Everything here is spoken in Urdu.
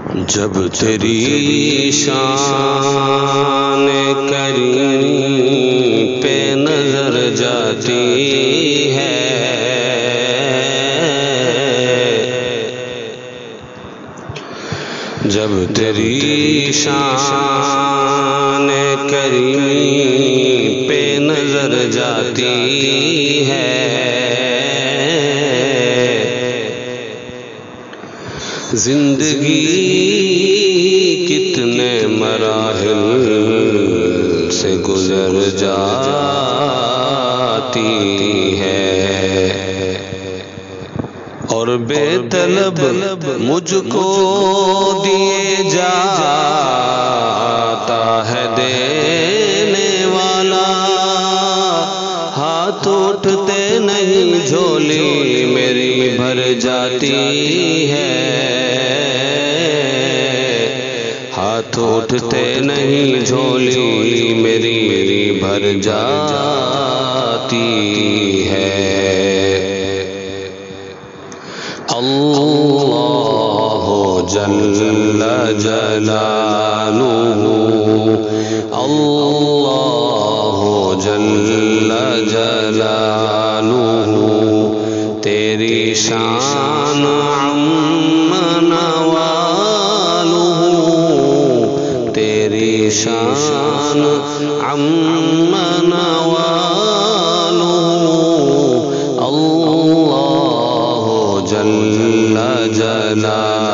جب تیری شان کریم پہ نظر جاتی ہے، جب تیری شان کریم پہ نظر جاتی ہے، زندگی کتنے مراحل سے گزر جاتی ہے، اور بے طلب مجھ کو دیے جاتا ہے دینے والا، ہاتھ اٹھتے نہیں جھولی میری بھر جاتی ہے، ہاتھ اٹھتے نہیں جھولی میری بھر جاتی ہے۔ اللہ جل جلالہ، اللہ جل جلالہ، تیری شان عم نوالہ، تیری شان عم نوالہ، اللہ جل جلالہ۔